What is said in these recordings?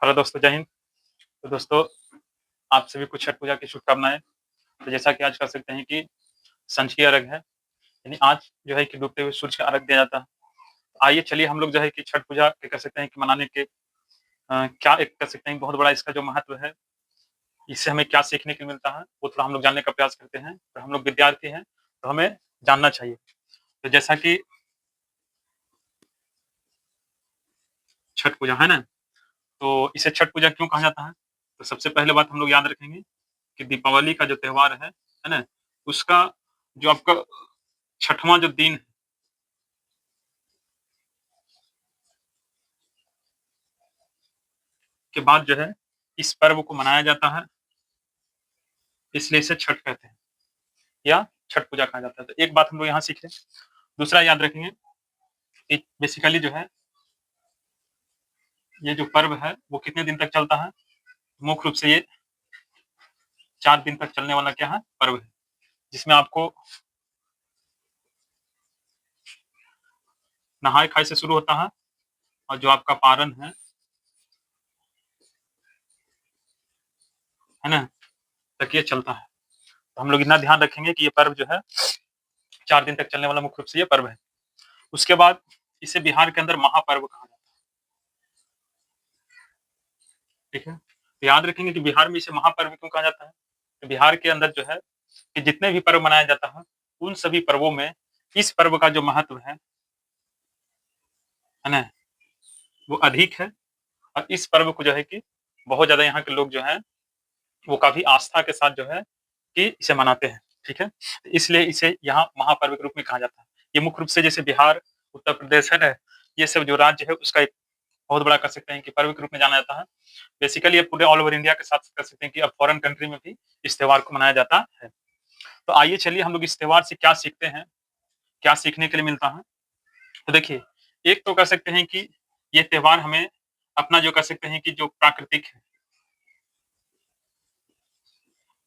Hello दोस्तों, जय हिंद। तो दोस्तों, आप सभी को छठ पूजा की शुभकामनाएँ। तो जैसा कि आज कर सकते हैं कि संझ की अर्घ है, यानी आज जो है कि डूबते हुए सूरज का अर्घ दिया जाता है। आइए चलिए हम लोग जो है कि छठ पूजा के कह सकते हैं कि मनाने के क्या एक कह सकते हैं बहुत बड़ा इसका जो महत्व है, इससे हमें क्या सीखने को मिलता है, वो थोड़ा हम लोग जानने का प्रयास करते हैं। और हम लोग विद्यार्थी हैं, तो हमें जानना चाहिए। तो जैसा कि छठ पूजा है ना, तो इसे छठ पूजा क्यों कहा जाता है? तो सबसे पहले बात हम लोग याद रखेंगे कि दीपावली का जो त्योहार है ना? उसका जो आपका छठवां जो दिन के बाद जो है, इस पर्व को मनाया जाता है, इसलिए इसे छठ कहते हैं या छठ पूजा कहा जाता है। तो एक बात हम लोग यहाँ सीखे। दूसरा याद रखेंगे कि बेसिकली जो है, ये जो पर्व है, वो कितने दिन तक चलता है? मुख्य रूप से ये 4 दिन तक चलने वाला क्या है? पर्व है, जिसमें आपको नहाए-खाए से शुरू होता है और जो आपका पारण है ना? तक ये चलता है। तो हम लोग इतना ध्यान रखेंगे कि ये पर्व जो है, 4 दिन तक चलने वाला मुख्य रूप से ये पर्व है। उसके बाद इसे बिहार के अंदर महापर्व कहा जाता है, ठीक है? तो याद रखेंगे कि बिहार में इसे महापर्व क्यों कहा जाता है? तो बिहार के अंदर जो है कि जितने भी पर्व मनाया जाता है, उन सभी पर्वों में इस पर्व का जो महत्व है ना? वो अधिक है। और इस पर्व को जो है कि बहुत ज़्यादा यहाँ के लोग जो हैं, वो काफ़ी आस्था के साथ जो है कि इसे मनाते हैं, ठीक है? तो इसलिए इसे यहाँ महापर्व के रूप में कहा जाता है। ये मुख्य रूप से जैसे बिहार, उत्तर प्रदेश है ना, ये सब जो राज्य है उसका एक बहुत बड़ा कह सकते हैं कि पर्व के रूप में जाना जाता है। बेसिकली ये पूरे ऑल ओवर इंडिया के साथ कह सकते हैं कि अब फॉरेन कंट्री में भी इस त्योहार को मनाया जाता है। तो आइए चलिए हम लोग इस त्योहार से क्या सीखते हैं, क्या सीखने के लिए मिलता है? तो देखिए, एक तो कह सकते हैं कि ये त्योहार हमें अपना जो कह सकते हैं कि जो प्राकृतिक है,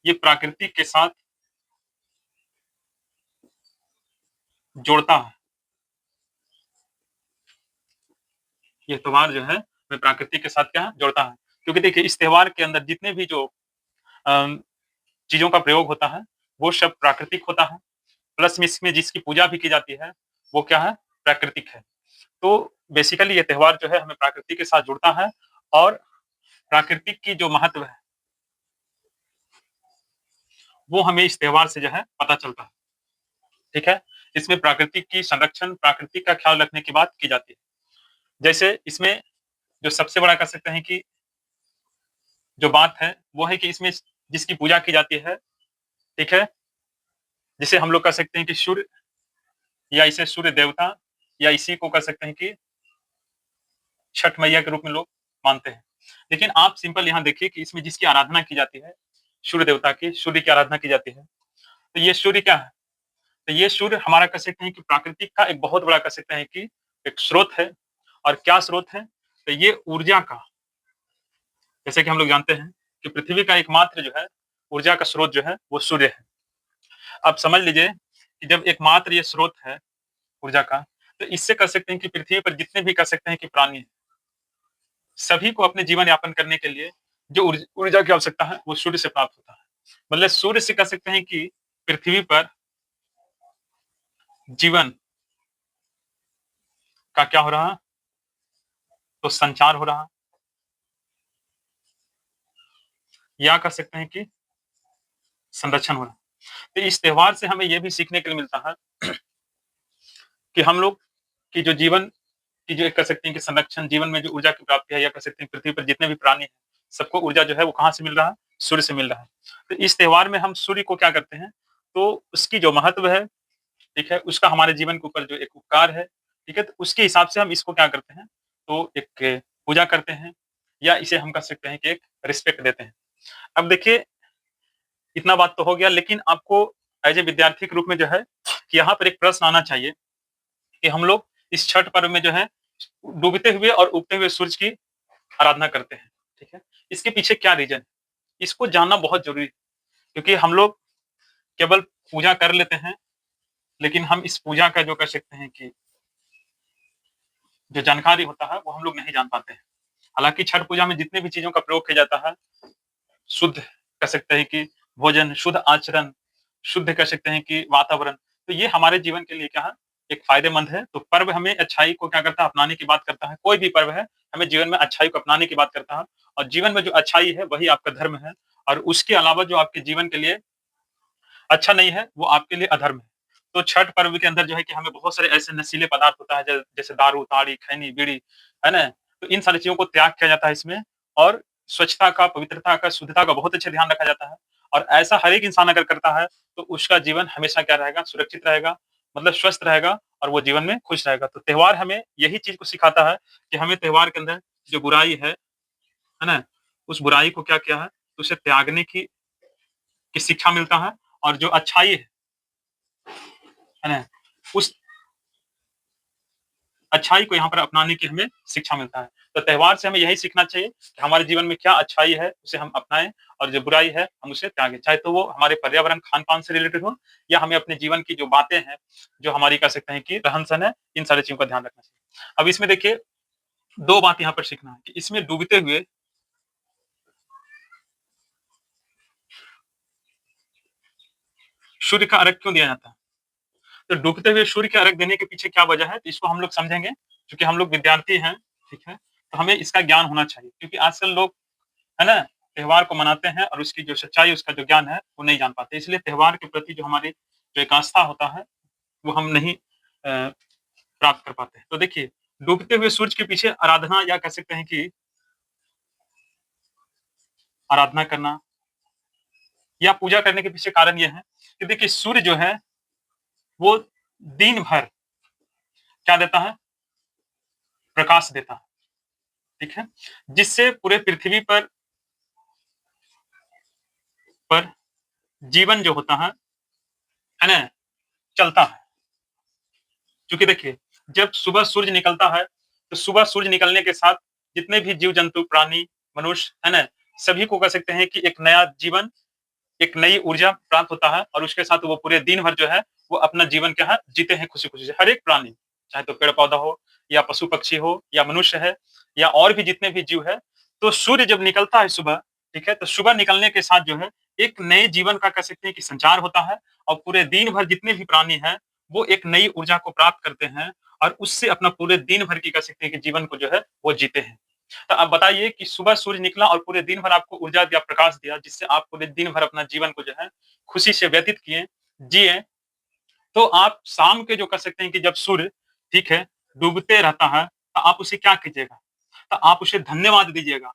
ये प्राकृतिक के साथ जोड़ता है। ये त्योहार जो है, हमें प्रकृति के साथ क्या है, जोड़ता है। क्योंकि देखिए इस त्योहार के अंदर जितने भी जो अ, चीज़ों का प्रयोग होता है, वो सब प्राकृतिक होता है। प्लस में इसमें जिसकी पूजा भी की जाती है, वो क्या है, प्राकृतिक है। तो बेसिकली ये त्योहार जो है हमें प्रकृति के साथ जुड़ता है और प्राकृतिक की जो महत्व है, वो हमें इस त्योहार से जो है पता चलता है, ठीक है? इसमें प्राकृतिक की संरक्षण, प्राकृतिक का ख्याल रखने की बात की जाती है। जैसे इसमें जो सबसे बड़ा कह सकते हैं कि जो बात है, वो है कि इसमें जिसकी पूजा की जाती है, ठीक है? जिसे हम लोग कह सकते हैं कि सूर्य या इसे सूर्य देवता या इसी को कह सकते हैं कि छठ मैया के रूप में लोग मानते हैं। लेकिन आप सिंपल यहाँ देखिए कि इसमें जिसकी आराधना की जाती है, सूर्य देवता की, सूर्य की आराधना की जाती है। तो ये सूर्य क्या है? तो ये सूर्य हमारा कह सकते हैं कि प्राकृतिक का एक बहुत बड़ा कह सकते हैं कि एक स्रोत है। और क्या स्रोत है? तो ये ऊर्जा का, जैसे कि हम लोग जानते हैं कि पृथ्वी का एकमात्र जो है ऊर्जा का स्रोत जो है वो सूर्य है। आप समझ लीजिए कि जब एकमात्र ये स्रोत है ऊर्जा का, तो इससे कह सकते हैं कि पृथ्वी पर जितने भी कह सकते हैं कि प्राणी हैं, सभी को अपने जीवन यापन करने के लिए जो ऊर्जा की आवश्यकता है, वो सूर्य से प्राप्त होता है। मतलब सूर्य से कह सकते हैं कि पृथ्वी पर जीवन का क्या हो रहा है? तो संचार हो रहा है, या कह सकते हैं कि संरक्षण हो रहा है। तो इस त्योहार से हमें ये भी सीखने के लिए मिलता है कि हम लोग की जो जीवन की जो एक कह सकते हैं कि संरक्षण, जीवन में जो ऊर्जा की प्राप्ति है, या कह सकते हैं पृथ्वी पर जितने भी प्राणी हैं, सबको ऊर्जा जो है वो कहाँ से मिल रहा है? सूर्य से मिल रहा है। तो इस त्योहार में हम सूर्य को क्या करते हैं? तो उसकी जो महत्व है, ठीक है? उसका हमारे जीवन के ऊपर जो एक उपकार है, ठीक है? तो उसके हिसाब से हम इसको क्या करते हैं? तो एक पूजा करते हैं, या इसे हम कह सकते हैं कि एक रिस्पेक्ट देते हैं। अब देखिए, इतना बात तो हो गया, लेकिन आपको एज़ ए विद्यार्थी के रूप में जो है कि यहाँ पर एक प्रश्न आना चाहिए कि हम लोग इस छठ पर्व में जो है डूबते हुए और उगते हुए सूरज की आराधना करते हैं, ठीक है? इसके पीछे क्या रीज़न है? इसको जानना बहुत ज़रूरी है, क्योंकि हम लोग केवल पूजा कर लेते हैं, लेकिन हम इस पूजा का जो कह सकते हैं कि जो जानकारी होता है, वो हम लोग नहीं जान पाते हैं। हालाँकि छठ पूजा में जितने भी चीज़ों का प्रयोग किया जाता है, शुद्ध कह सकते हैं कि भोजन, शुद्ध आचरण, शुद्ध कह सकते हैं कि वातावरण, तो ये हमारे जीवन के लिए क्या है, एक फ़ायदेमंद है। तो पर्व हमें अच्छाई को क्या करता है, अपनाने की बात करता है। कोई भी पर्व है, हमें जीवन में अच्छाई को अपनाने की बात करता है और जीवन में जो अच्छाई है, वही आपका धर्म है और उसके अलावा जो आपके जीवन के लिए अच्छा नहीं है, वो आपके लिए अधर्म है। तो छठ पर्व के अंदर जो है कि हमें बहुत सारे ऐसे नशीले पदार्थ होता है जैसे दारू, ताड़ी, खैनी, बीड़ी, है ना? तो इन सारी चीज़ों को त्याग किया जाता है इसमें और स्वच्छता का, पवित्रता का, शुद्धता का बहुत अच्छे ध्यान रखा जाता है और ऐसा हर एक इंसान अगर करता है, तो उसका जीवन हमेशा क्या रहेगा, सुरक्षित रहेगा, मतलब स्वस्थ रहेगा और वो जीवन में खुश रहेगा। तो त्योहार हमें यही चीज़ को सिखाता है कि हमें त्योहार के अंदर जो बुराई है ना? उस बुराई को क्या किया है, उसे त्यागने की शिक्षा मिलता है और जो अच्छाई है ना? उस अच्छाई को यहाँ पर अपनाने की हमें शिक्षा मिलता है। तो त्योहार से हमें यही सीखना चाहिए कि हमारे जीवन में क्या अच्छाई है, उसे हम अपनाएँ और जो बुराई है, हम उसे त्यागें। चाहे तो वो हमारे पर्यावरण, खान-पान से रिलेटेड हो या हमें अपने जीवन की जो बातें हैं, जो हमारी कह सकते हैं कि रहन-सहन है, इन सारी चीज़ों का ध्यान रखना चाहिए। अब इसमें देखिए 2 बात यहाँ पर सीखना है कि इसमें डूबते हुए सूर्य का अर्घ क्यों दिया जाता है? तो डूबते हुए सूर्य के अर्घ देने के पीछे क्या वजह है, तो इसको हम लोग समझेंगे। चूँकि हम लोग विद्यार्थी हैं, ठीक है? तो हमें इसका ज्ञान होना चाहिए क्योंकि आजकल लोग है ना? त्योहार को मनाते हैं और उसकी जो सच्चाई, उसका जो ज्ञान है, वो नहीं जान पाते। इसलिए त्योहार के प्रति जो हमारी जो एक आस्था होता है, वो हम नहीं प्राप्त कर पाते। तो देखिए, डूबते हुए सूरज के पीछे आराधना या कह सकते हैं कि आराधना करना या पूजा करने के पीछे कारण ये है कि देखिए सूर्य जो है, वो दिन भर क्या देता है? प्रकाश देता है, ठीक है? जिससे पूरे पृथ्वी पर जीवन जो होता है ना? चलता है। क्योंकि देखिए, जब सुबह सूरज निकलता है, तो सुबह सूरज निकलने के साथ जितने भी जीव-जंतु, प्राणी, मनुष्य, है ना? सभी को कह सकते हैं कि एक नया जीवन, एक नई ऊर्जा प्राप्त होता है और उसके साथ वो पूरे दिन भर जो है, वो अपना जीवन क्या है, जीते हैं खुशी-खुशी से। हर एक प्राणी, चाहे तो पेड़-पौधा हो या पशु-पक्षी हो या मनुष्य है या और भी जितने भी जीव हैं, तो सूर्य जब निकलता है सुबह, ठीक है? तो सुबह निकलने के साथ जो है, एक नए जीवन का कह सकते हैं कि संचार होता है और पूरे दिन भर जितने भी प्राणी हैं, वो एक नई ऊर्जा को प्राप्त करते हैं और उससे अपना पूरे दिन भर की कह सकते हैं कि जीवन को जो है, वो जीते हैं। तो आप बताइए कि सुबह सूरज निकला और पूरे दिन भर आपको ऊर्जा दिया, प्रकाश दिया, जिससे आप पूरे दिन भर अपना जीवन को जो है, खुशी से व्यतीत किए, जिए, तो आप शाम के जो कह सकते हैं कि जब सूर्य, ठीक है, डूबते रहता है, तो आप उसे क्या कीजिएगा? तो आप उसे धन्यवाद दीजिएगा,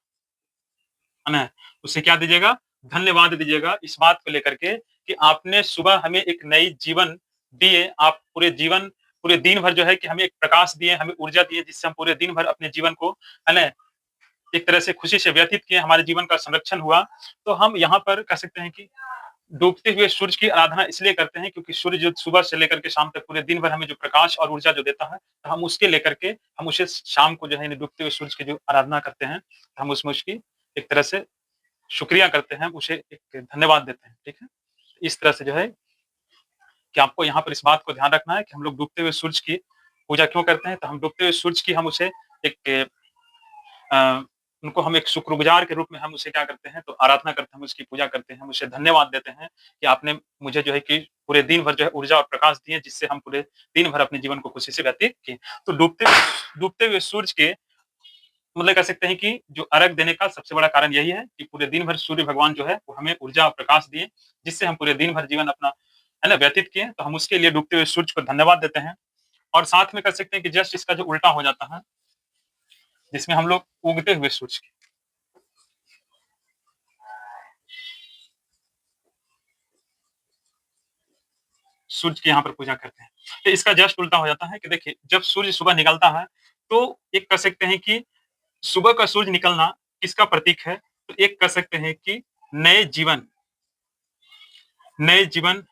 है ना? उसे क्या दीजिएगा? धन्यवाद दीजिएगा इस बात को लेकर के कि आपने सुबह हमें एक नई जीवन दिए, आप पूरे दिन भर जो है कि हमें एक प्रकाश दिए, हमें ऊर्जा दिए, जिससे हम पूरे दिन भर अपने जीवन को, है ना, एक तरह से खुशी से व्यतीत किए, हमारे जीवन का संरक्षण हुआ। तो हम यहाँ पर कह सकते हैं कि डूबते हुए सूरज की आराधना इसलिए करते हैं क्योंकि सूर्य जो सुबह से लेकर के शाम तक पूरे दिन भर हमें जो प्रकाश और ऊर्जा जो देता है, तो हम उसके लेकर के हम उसे शाम को जो है डूबते हुए सूरज की जो आराधना करते हैं, तो हम उसमें उसकी एक तरह से शुक्रिया करते हैं, उसे एक धन्यवाद देते हैं, ठीक है? इस तरह से जो है कि आपको यहाँ पर इस बात को ध्यान रखना है कि हम लोग डूबते हुए सूरज की पूजा क्यों करते हैं? तो हम डूबते हुए सूरज की हम उसे एक अ, उनको हम एक शुक्रगुज़ार के रूप में हम उसे क्या करते हैं, तो आराधना करते हैं, हम उसकी पूजा करते हैं, हम उसे धन्यवाद देते हैं कि आपने मुझे जो है कि पूरे दिन भर जो है ऊर्जा और प्रकाश दिए, जिससे हम पूरे दिन भर अपने जीवन को खुशी से व्यतीत किए। तो डूबते हुए सूरज के मतलब कह सकते हैं कि जो अर्घ देने का सबसे बड़ा कारण यही है कि पूरे दिन भर सूर्य भगवान जो है, वो हमें ऊर्जा और प्रकाश दिए, जिससे हम पूरे दिन भर जीवन अपना, है ना, व्यतीत किए। तो हम उसके लिए डूबते हुए सूरज को धन्यवाद देते हैं और साथ में कह सकते हैं कि जस्ट इसका जो उल्टा हो जाता है, जिसमें हम लोग उगते हुए सूरज की सूरज की यहाँ पर पूजा करते हैं। तो इसका जस्ट उल्टा हो जाता है कि देखिए, जब सूर्य सुबह निकलता है, तो एक कह सकते हैं कि सुबह का सूरज निकलना किसका प्रतीक है? तो एक कह सकते हैं कि नए जीवन नए जीवन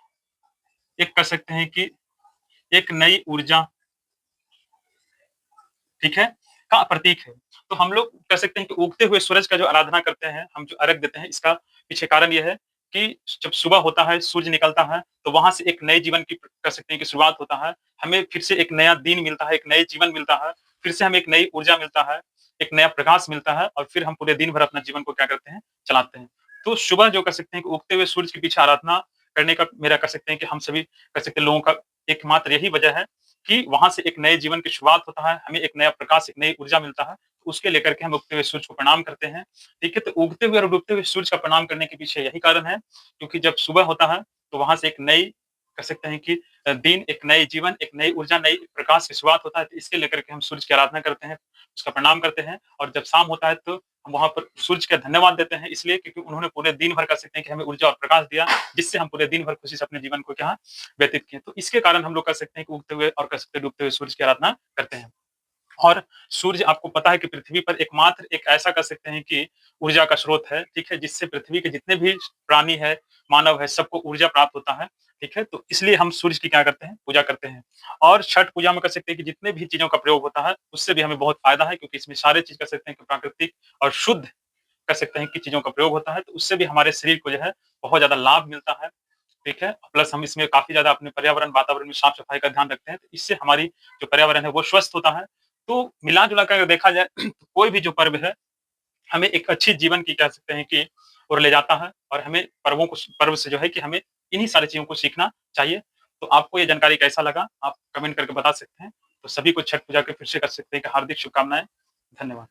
एक कह सकते हैं कि एक नई ऊर्जा, ठीक है, का प्रतीक है। तो हम लोग कह सकते हैं कि उगते हुए सूरज का जो आराधना करते हैं, हम जो अर्घ देते हैं, इसका पीछे कारण ये है कि जब सुबह होता है, सूर्य निकलता है, तो वहाँ से एक नए जीवन की कह सकते हैं कि शुरुआत होता है। हमें फिर से एक नया दिन मिलता है, एक नए जीवन मिलता है, फिर से हमें एक नई ऊर्जा मिलता है, एक नया प्रकाश मिलता है और फिर हम पूरे दिन भर अपना जीवन को क्या करते हैं, चलाते हैं। तो सुबह जो कह सकते हैं कि उगते हुए सूरज के पीछे आराधना करने का मेरा कह सकते हैं कि हम सभी कह सकते हैं लोगों का एकमात्र यही वजह है कि वहाँ से एक नए जीवन की शुरुआत होता है, हमें एक नया प्रकाश, एक नई ऊर्जा मिलता है, उसके लेकर के हम उगते हुए सूरज को प्रणाम करते हैं, ठीक है? तो उगते हुए और डूबते हुए सूरज का प्रणाम करने के पीछे यही कारण है, क्योंकि जब सुबह होता है, तो वहाँ से एक नई कह सकते हैं कि दिन, एक नए जीवन, एक नई ऊर्जा, नई प्रकाश की शुरुआत होता है, तो इसके लेकर के हम सूरज की आराधना करते हैं, उसका प्रणाम करते हैं और जब शाम होता है तो हम वहाँ पर सूरज का धन्यवाद देते हैं इसलिए क्योंकि उन्होंने पूरे दिन भर कह सकते हैं कि हमें ऊर्जा और प्रकाश दिया, जिससे हम पूरे दिन भर खुशी से अपने जीवन को क्या व्यतीत किए। तो इसके कारण हम लोग कह सकते हैं कि उगते हुए और कह सकते हैं डूबते हुए सूरज की आराधना करते हैं। और सूर्य आपको पता है कि पृथ्वी पर एकमात्र एक ऐसा कह सकते हैं कि ऊर्जा का स्रोत है, ठीक है? जिससे पृथ्वी के जितने भी प्राणी है, मानव है, सबको ऊर्जा प्राप्त होता है, ठीक है? तो इसलिए हम सूर्य की क्या करते हैं, पूजा करते हैं। और छठ पूजा में कह सकते हैं कि जितने भी चीज़ों का प्रयोग होता है, उससे भी हमें बहुत फ़ायदा है क्योंकि इसमें सारे चीज़ कह सकते हैं कि प्राकृतिक और शुद्ध कह सकते हैं कि चीज़ों का प्रयोग होता है, तो उससे भी हमारे शरीर को जो है बहुत ज़्यादा लाभ मिलता है, ठीक है? प्लस हम इसमें काफ़ी ज़्यादा अपने पर्यावरण, वातावरण में साफ-सफाई का ध्यान रखते हैं, तो इससे हमारी जो पर्यावरण है वो स्वस्थ होता है। तो मिला-जुला कर अगर देखा जाए तो कोई भी जो पर्व है, हमें एक अच्छी जीवन की कह सकते हैं कि ओर ले जाता है और हमें पर्व से जो है कि हमें इन्हीं सारी चीज़ों को सीखना चाहिए। तो आपको ये जानकारी कैसा लगा? आप कमेंट करके बता सकते हैं। तो सभी को छठ पूजा की फिर से कह सकते हैं कि हार्दिक शुभकामनाएँ। धन्यवाद।